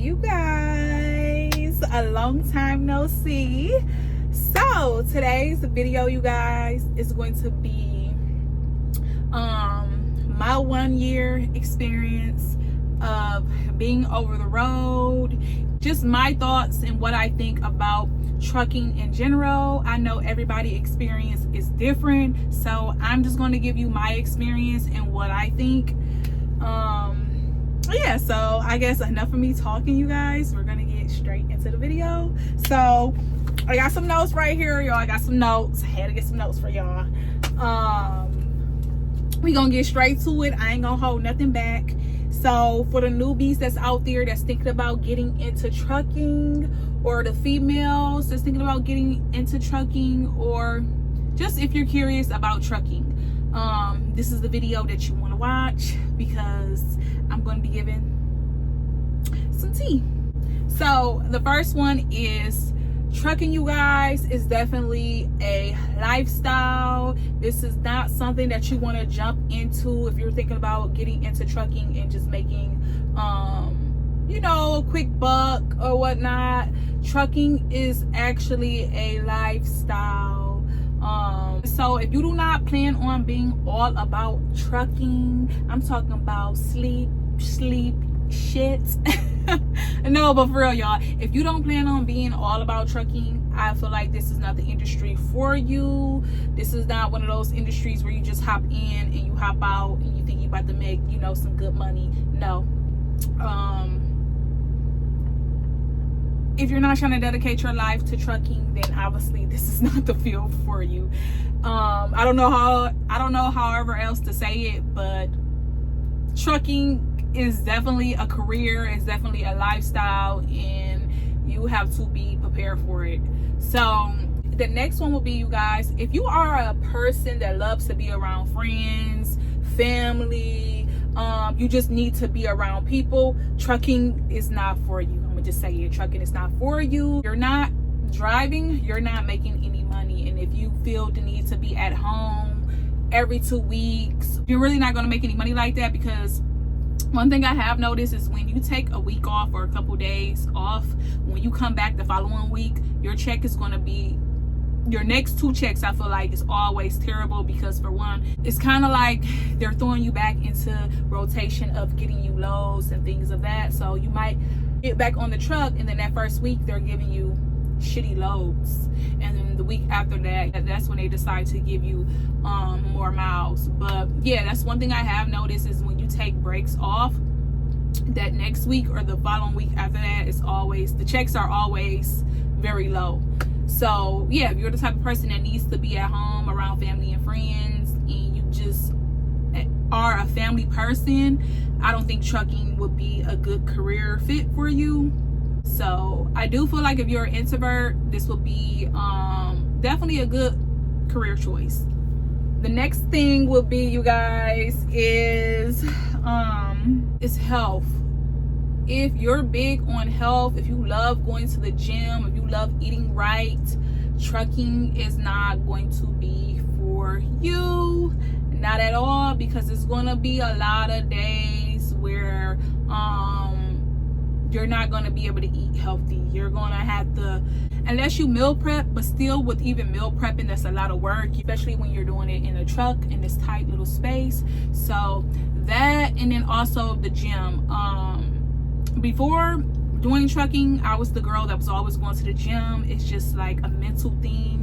you guys, a long time no see. So today's video, you guys, is going to be my 1 year experience of being over the road, just my thoughts and what I think about trucking in general. I know everybody's experience is different, so I'm just going to give you my experience and what I think. Yeah, so I guess enough of me talking, you guys. We're gonna get straight into the video. So I got some notes right here, y'all. I got some notes. I had to get some notes for y'all. We gonna get straight to it. I ain't gonna hold nothing back. So for the newbies that's out there that's thinking about getting into trucking, or the females that's thinking about getting into trucking, or just if you're curious about trucking, this is the video that you want to watch, because I'm going to be giving some tea. So the first one is, trucking, you guys, is definitely a lifestyle. This is not something that you want to jump into if you're thinking about getting into trucking and just making you know, a quick buck or whatnot. Trucking is actually a lifestyle. So if you do not plan on being all about trucking, I'm talking about sleep shit. No, but for real, y'all, if you don't plan on being all about trucking, I feel like this is not the industry for you. This is not one of those industries where you just hop in and you hop out and you think you're about to make, you know, some good money. No. If you're not trying to dedicate your life to trucking, then obviously this is not the field for you. I don't know however else to say it, but trucking is definitely a career. It's definitely a lifestyle, and you have to be prepared for it. So the next one will be, you guys, if you are a person that loves to be around friends, family, you just need to be around people, trucking is not for you. I'm gonna just say it. Trucking is not for you. You're not driving, you're not making any money, and if you feel the need to be at home every 2 weeks, you're really not going to make any money like that. Because one thing I have noticed is when you take a week off or a couple days off, when you come back the following week, your check is going to be, your next 2 checks, I feel like, is always terrible. Because for one, it's kind of like they're throwing you back into rotation of getting you loads and things of that. So you might get back on the truck, and then that first week they're giving you shitty loads, and then the week after that, that's when they decide to give you more miles. But yeah, that's one thing I have noticed, is when you take breaks off, that next week or the following week after that, is always, the checks are always very low. So yeah, if you're the type of person that needs to be at home around family and friends, and you just are a family person, I don't think trucking would be a good career fit for you. So I do feel like if you're an introvert, this will be definitely a good career choice. The next thing will be, you guys, is health. If you're big on health, if you love going to the gym, if you love eating right, trucking is not going to be for you. Not at all, because it's going to be a lot of days where you're not going to be able to eat healthy. You're going to have to, unless you meal prep, but still, with even meal prepping, that's a lot of work, especially when you're doing it in a truck in this tight little space. So that, and then also the gym. Before doing trucking, I was the girl that was always going to the gym. It's just like a mental thing.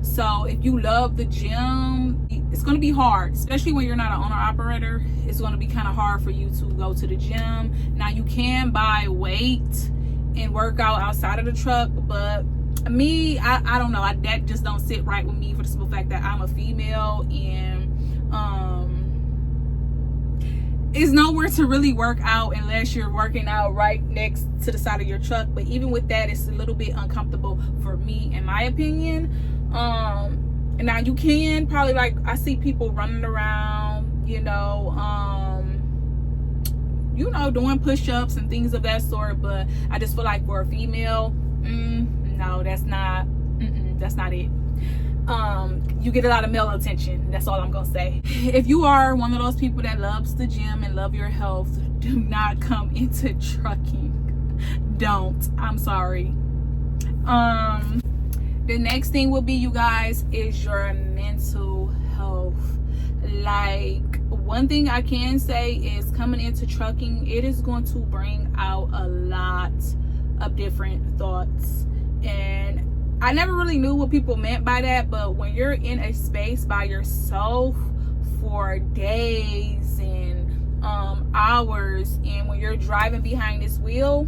So if you love the gym, it's going to be hard, especially when you're not an owner operator. It's going to be kind of hard for you to go to the gym. Now, you can buy weight and work out outside of the truck, but me, I don't know, that just don't sit right with me, for the simple fact that I'm a female, and it's nowhere to really work out unless you're working out right next to the side of your truck. But even with that, it's a little bit uncomfortable for me, in my opinion. And now you can probably, like, I see people running around, you know, doing push-ups and things of that sort, but I just feel like for a female, no, that's not it. You get a lot of male attention. That's all I'm gonna say. If you are one of those people that loves the gym and love your health, do not come into trucking. Don't. I'm sorry. The next thing will be, you guys, is your mental health. Like, one thing I can say is, coming into trucking, it is going to bring out a lot of different thoughts. And I never really knew what people meant by that, but when you're in a space by yourself for days and hours, and when you're driving behind this wheel,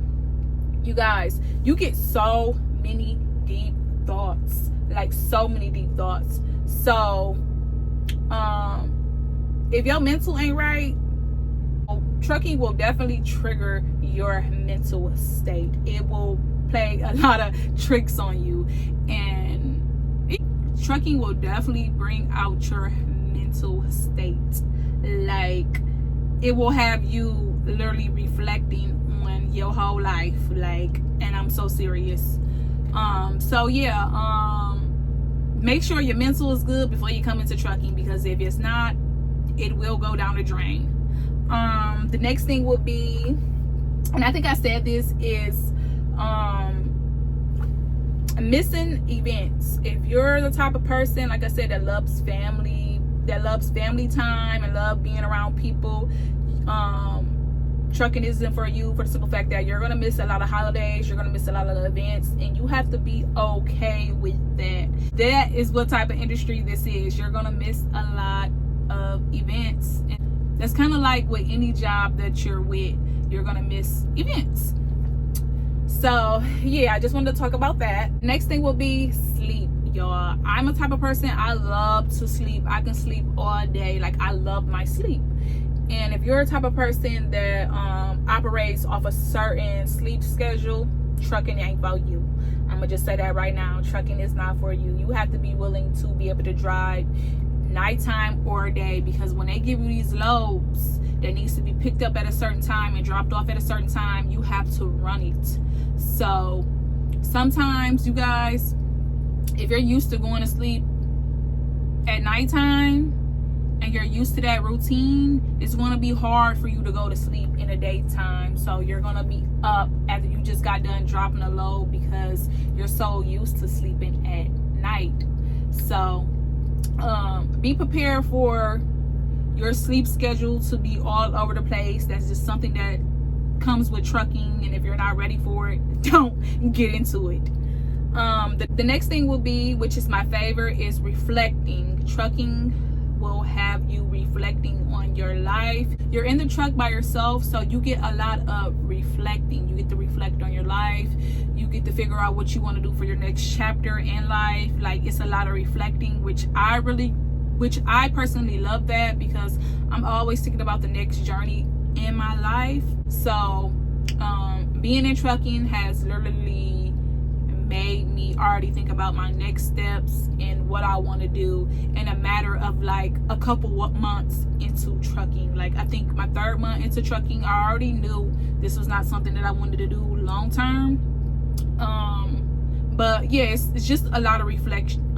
you guys, you get so many deep thoughts, like so many deep thoughts. So if your mental ain't right, trucking will definitely trigger your mental state. It will play a lot of tricks on you, and trucking will definitely bring out your mental state. Like, it will have you literally reflecting on your whole life, like, and I'm so serious. So yeah, make sure your mental is good before you come into trucking, because if it's not, it will go down the drain. The next thing would be, and I think I said this, is missing events. If you're the type of person, like I said, that loves family time and love being around people, trucking isn't for you, for the simple fact that you're gonna miss a lot of holidays, you're gonna miss a lot of events, and you have to be okay with that. That is what type of industry this is. You're gonna miss a lot of events, and that's kind of like with any job that you're with, you're gonna miss events. So yeah, I just wanted to talk about that. Next thing will be sleep, y'all. I'm a type of person, I love to sleep. I can sleep all day. Like, I love my sleep. And if you're a type of person that operates off a certain sleep schedule, trucking ain't for you. I'm gonna just say that right now. Trucking is not for you. You have to be willing to be able to drive nighttime or day, because when they give you these loads that needs to be picked up at a certain time and dropped off at a certain time, you have to run it. So sometimes, you guys, if you're used to going to sleep at nighttime and you're used to that routine, it's going to be hard for you to go to sleep in the daytime. So you're going to be up after you just got done dropping a load, because you're so used to sleeping at night. So be prepared for your sleep schedule to be all over the place. That's just something that comes with trucking, and if you're not ready for it, don't get into it. The next thing will be, which is my favorite, is reflecting. Trucking will have you reflecting on your life. You're in the truck by yourself, so you get a lot of reflecting. You get to reflect on your life. You get to figure out what you want to do for your next chapter in life. Like, it's a lot of reflecting, which I personally love that, because I'm always thinking about the next journey in my life. So being in trucking has literally made me already think about my next steps and what I want to do in a matter of like a couple months into trucking. Like, I think my 3rd month into trucking, I already knew this was not something that I wanted to do long term. But yes, it's just a lot of reflection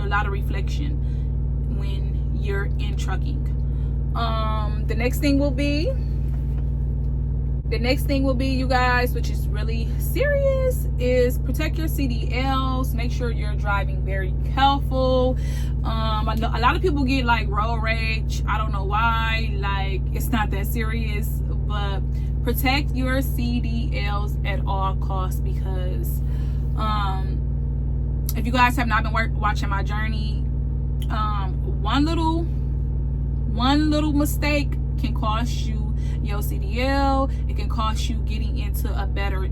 when you're in trucking. The next thing will be, you guys, which is really serious, is protect your CDLs. Make sure you're driving very careful. I know a lot of people get like road rage. I don't know why. Like, it's not that serious, but protect your CDLs at all costs, because if you guys have not been watching my journey, one little mistake can cost you your CDL. It can cost you getting into a better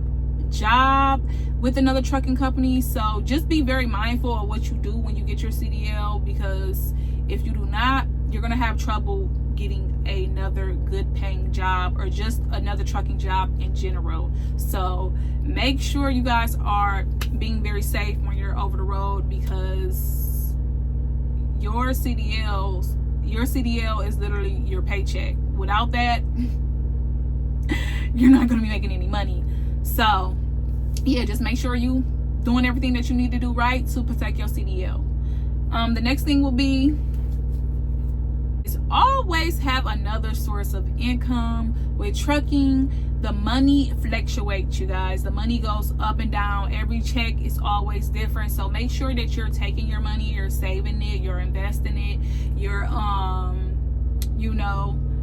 job with another trucking company. So just be very mindful of what you do when you get your CDL, because if you do not, you're gonna have trouble getting another good paying job, or just another trucking job in general. So make sure you guys are being very safe when you're over the road, because your CDL is literally your paycheck. Without that, you're not going to be making any money. So yeah, just make sure you doing everything that you need to do right to protect your CDL. The next thing will be is always have another source of income with trucking. the money fluctuates, you guys. The money goes up and down. Every check is always different. So make sure that you're taking your money, you're saving it, you're investing it, you're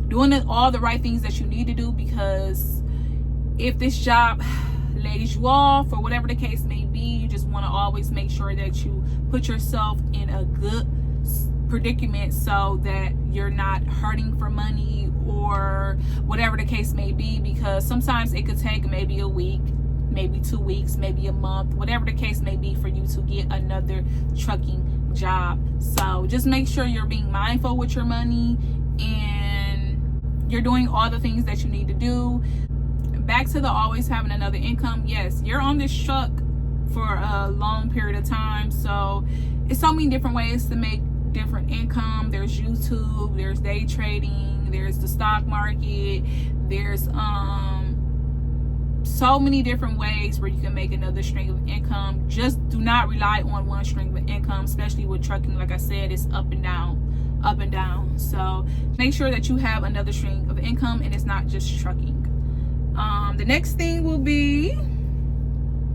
doing all the right things that you need to do, because if this job lays you off or whatever the case may be, you just want to always make sure that you put yourself in a good predicament so that you're not hurting for money or whatever the case may be, because sometimes it could take maybe a week, maybe 2 weeks, maybe a month, whatever the case may be, for you to get another trucking job. So just make sure you're being mindful with your money and you're doing all the things that you need to do. Back to the always having another income. Yes, you're on this truck for a long period of time, so it's so many different ways to make different income. There's YouTube, there's day trading, there's the stock market, there's so many different ways where you can make another stream of income. Just do not rely on one stream of income, especially with trucking. Like I said, it's up and down. So make sure that you have another stream of income and it's not just trucking. The next thing will be,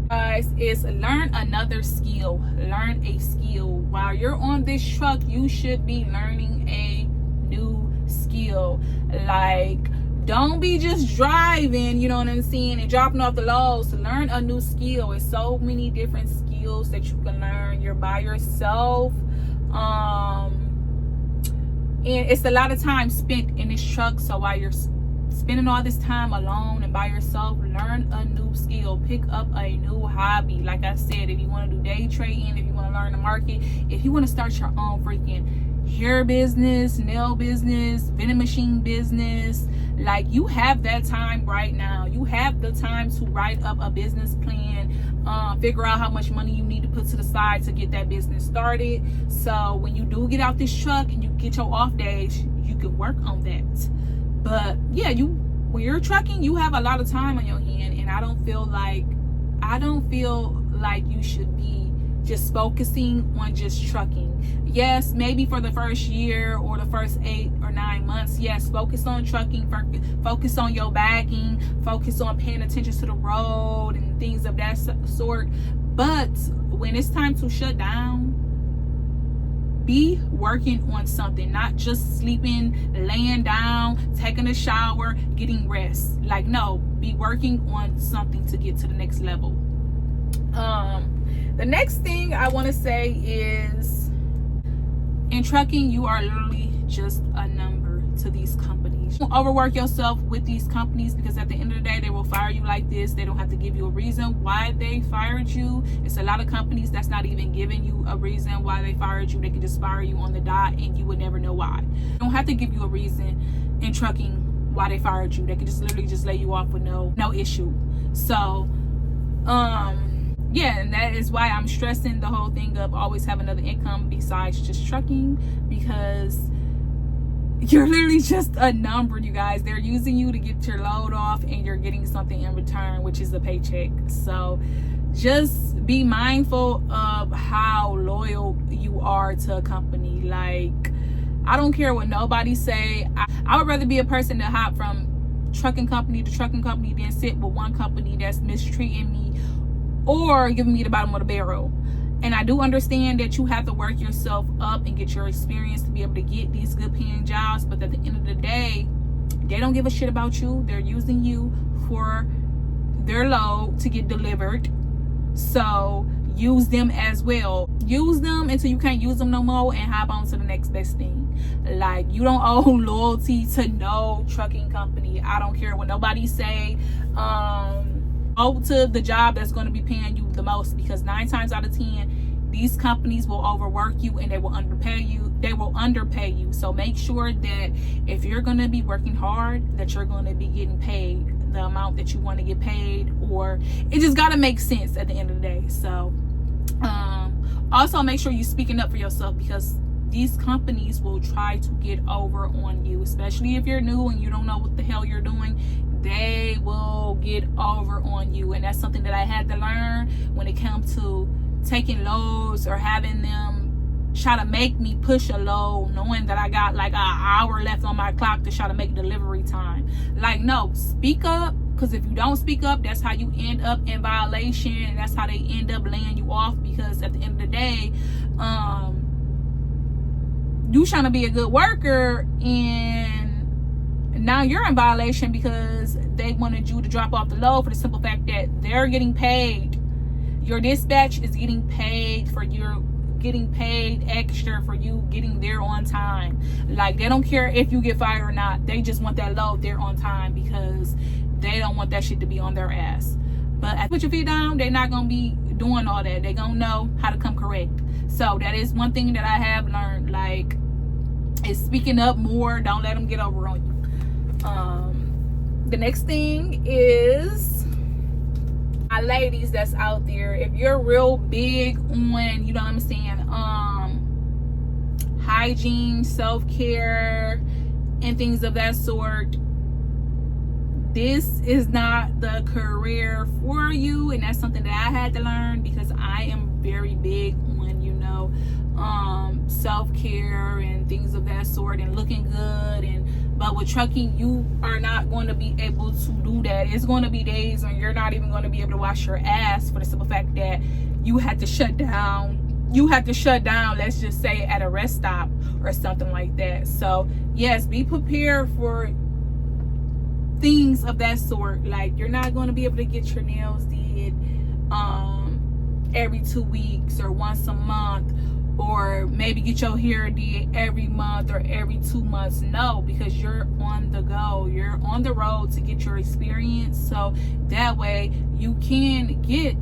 guys, is learn another skill. Learn a skill. While you're on this truck, you should be learning a new skill. Like, don't be just driving, you know what I'm saying, and dropping off the loads. Learn a new skill. It's so many different skills that you can learn. You're by yourself. And it's a lot of time spent in this truck. So while you're spending all this time alone and by yourself, learn a new skill. Pick up a new hobby. Like I said, if you want to do day trading, if you want to learn the market, if you want to start your own freaking hair business, nail business, vending machine business, like, you have that time right now. You have the time to write up a business plan, figure out how much money you need to put to the side to get that business started. So when you do get out this truck and you get your off days, you can work on that. But yeah, when you're trucking, you have a lot of time on your hand, and I don't feel like you should be just focusing on just trucking. Yes, maybe for the first year or the first 8 or 9 months, yes, focus on trucking, focus on your bagging, focus on paying attention to the road and things of that sort. But when it's time to shut down, be working on something, not just sleeping, laying down, taking a shower, getting rest. Like, no, be working on something to get to the next level. The next thing I want to say is, in trucking, you are literally just a number to these companies. Don't overwork yourself with these companies, because at the end of the day, they will fire you like this. They don't have to give you a reason why they fired you. It's a lot of companies that's not even giving you a reason why they fired you. They can just fire you on the dot and you would never know why. They don't have to give you a reason in trucking why they fired you. They can just literally just lay you off with no issue. So yeah, and that is why I'm stressing the whole thing of always have another income besides just trucking, because you're literally just a number, you guys. They're using you to get your load off, and you're getting something in return, which is a paycheck. So just be mindful of how loyal you are to a company. Like, I don't care what nobody say. I would rather be a person that hop from trucking company to trucking company than sit with one company that's mistreating me or giving me the bottom of the barrel. And I do understand that you have to work yourself up and get your experience to be able to get these good paying jobs. But at the end of the day, they don't give a shit about you. They're using you for their load to get delivered. So use them as well. Use them until you can't use them no more and hop on to the next best thing. Like, you don't owe loyalty to no trucking company. I don't care what nobody say. Go to the job that's going to be paying you the most, because 9 times out of 10 these companies will overwork you and they will underpay you. So make sure that if you're going to be working hard, that you're going to be getting paid the amount that you want to get paid, or it just got to make sense at the end of the day. So also make sure you're speaking up for yourself, because these companies will try to get over on you, especially if you're new and you don't know what the hell you're doing. They will get over on you, and that's something that I had to learn when it comes to taking loads or having them try to make me push a load, knowing that I got like an hour left on my clock to try to make delivery time. Like, no, speak up because if you don't speak up, that's how you end up in violation, and that's how they end up laying you off. Because at the end of the day, you trying to be a good worker, and now you're in violation because they wanted you to drop off the load for the simple fact that they're getting paid. Your dispatch is getting paid for your getting paid extra for you getting there on time. Like, they don't care if you get fired or not. They just want that load there on time because they don't want that shit to be on their ass. But put your feet down, they're not gonna be doing all that. They're gonna know how to come correct. So that is one thing that I have learned, like, is speaking up more. Don't let them get over on you. The next thing is, my ladies that's out there, if you're real big on, you know what I'm saying, hygiene, self-care, and things of that sort, this is not the career for you. And that's something that I had to learn, because I am very big on, you know, self-care and things of that sort, and looking good. But with trucking, you are not going to be able to do that. It's going to be days when you're not even going to be able to wash your ass, for the simple fact that you had to shut down. Let's just say at a rest stop or something like that. So yes, be prepared for things of that sort. Like, you're not going to be able to get your nails did every 2 weeks or once a month, or maybe get your hair did every month or every 2 months. No, because you're on the go. You're on the road to get your experience, so that way you can get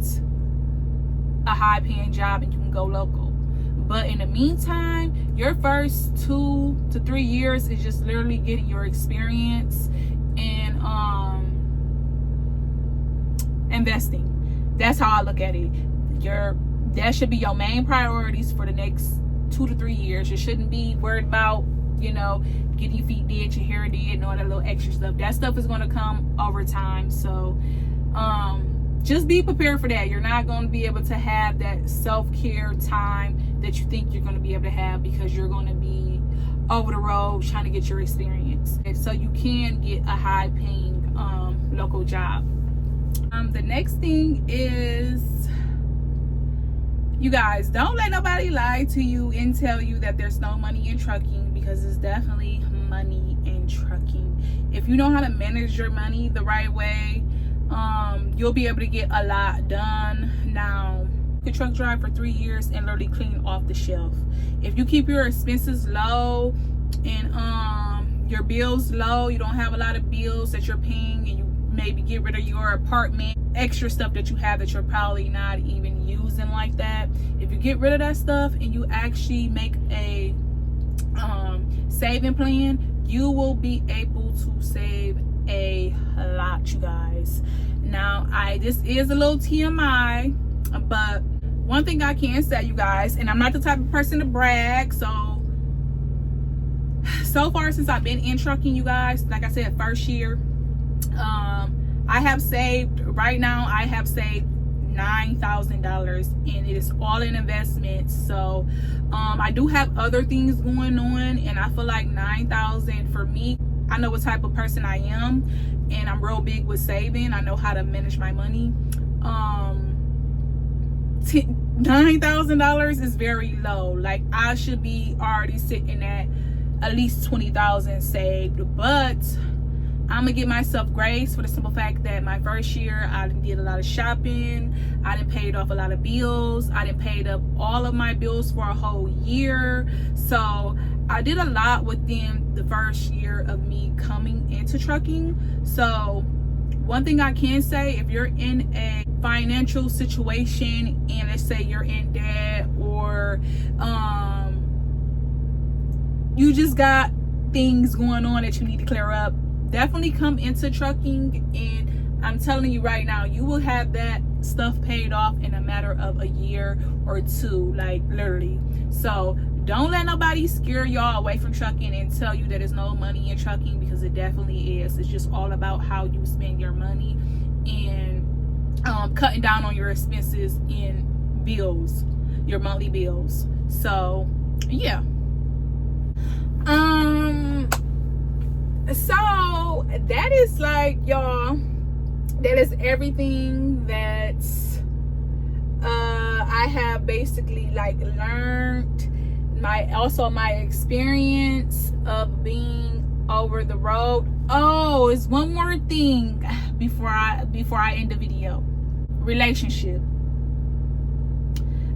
a high paying job and you can go local. But in the meantime, your first 2 to 3 years is just literally getting your experience and investing. That's how I look at it. That should be your main priorities for the next 2 to 3 years. You shouldn't be worried about, you know, getting your feet did, your hair did, and all that little extra stuff. That stuff is going to come over time. So just be prepared for that. You're not going to be able to have that self-care time that you think you're going to be able to have, because you're going to be over the road trying to get your experience, and so you can get a high paying local job. The next thing is, you guys, don't let nobody lie to you and tell you that there's no money in trucking, because there's definitely money in trucking. If you know how to manage your money the right way, you'll be able to get a lot done. Now, you can truck drive for 3 years and literally clean off the shelf. If you keep your expenses low and your bills low, you don't have a lot of bills that you're paying, and you maybe get rid of your apartment, extra stuff that you have that you're probably not even using like that. If you get rid of that stuff and you actually make a saving plan, you will be able to save a lot, you guys. Now, this is a little TMI, but one thing I can say, you guys, and I'm not the type of person to brag, so far since I've been in trucking, you guys, like I said, first year, I have saved $9,000, and it is all in investments. So I do have other things going on, and I feel like $9,000 for me, I know what type of person I am, and I'm real big with saving. I know how to manage my money. $9,000 is very low. Like, I should be already sitting at least $20,000 saved, but I'm gonna give myself grace for the simple fact that my first year I did a lot of shopping, I done paid off a lot of bills, I done paid up all of my bills for a whole year. So I did a lot within the first year of me coming into trucking. So one thing I can say, if you're in a financial situation and let's say you're in debt, or you just got things going on that you need to clear up, definitely come into trucking, and I'm telling you right now, you will have that stuff paid off in a matter of a year or two, like literally. So don't let nobody scare y'all away from trucking and tell you that there's no money in trucking, because it definitely is. It's just all about how you spend your money and cutting down on your expenses in bills, your monthly bills. So yeah. So that is, like, y'all, that is everything that I have basically like learned. My experience of being over the road. Oh, it's one more thing before I end the video. Relationship.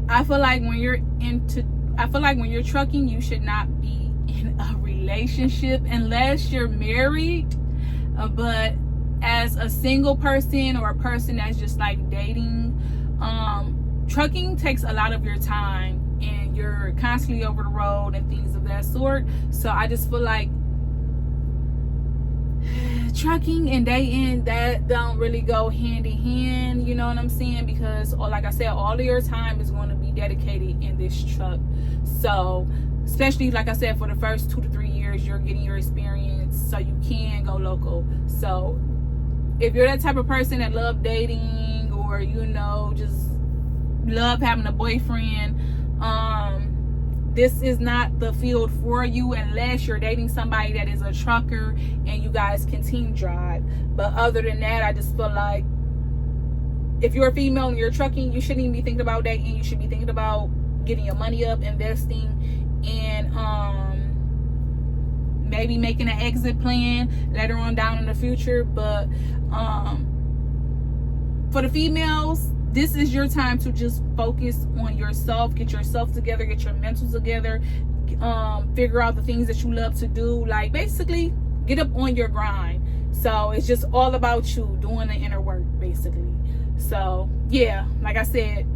I feel like when you're trucking, you should not be in a relationship unless you're married. But as a single person or a person that's just like dating, trucking takes a lot of your time and you're constantly over the road and things of that sort. So I just feel like trucking and dating, that don't really go hand in hand, you know what I'm saying? Because, like I said, all of your time is going to be dedicated in this truck. So especially, like I said, for the first 2 to 3 years, you're getting your experience so you can go local. So if you're that type of person that love dating, or just love having a boyfriend, this is not the field for you unless you're dating somebody that is a trucker and you guys can team drive. But other than that, I just feel like if you're a female and you're trucking, you shouldn't even be thinking about dating. You should be thinking about getting your money up, investing, and maybe making an exit plan later on down in the future. But for the females, this is your time to just focus on yourself, get yourself together, get your mental together, figure out the things that you love to do. Like, basically, get up on your grind. So it's just all about you doing the inner work, basically. So yeah, like I said,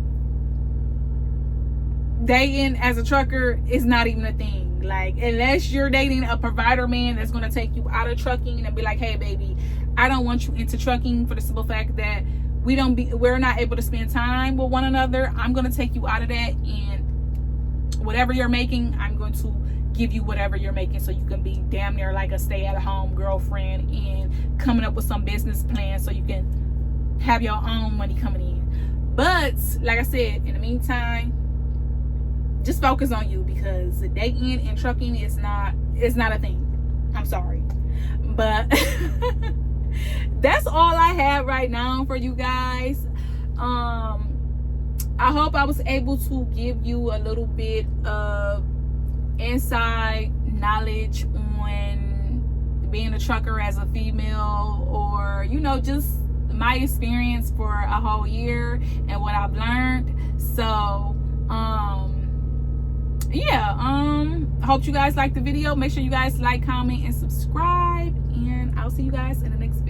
dating as a trucker is not even a thing. Like, unless you're dating a provider man that's going to take you out of trucking and be like, hey baby, I don't want you into trucking, for the simple fact that we're not able to spend time with one another. I'm going to take you out of that, and whatever you're making, I'm going to give you whatever you're making, so you can be damn near like a stay-at-home girlfriend and coming up with some business plan so you can have your own money coming in. But like I said, in the meantime, just focus on you, because dating and trucking is not a thing. I'm sorry, but that's all I have right now for you guys. I hope I was able to give you a little bit of inside knowledge on being a trucker as a female, or just my experience for a whole year and what I've learned. So hope you guys like the video. Make sure you guys like, comment, and subscribe, and I'll see you guys in the next video.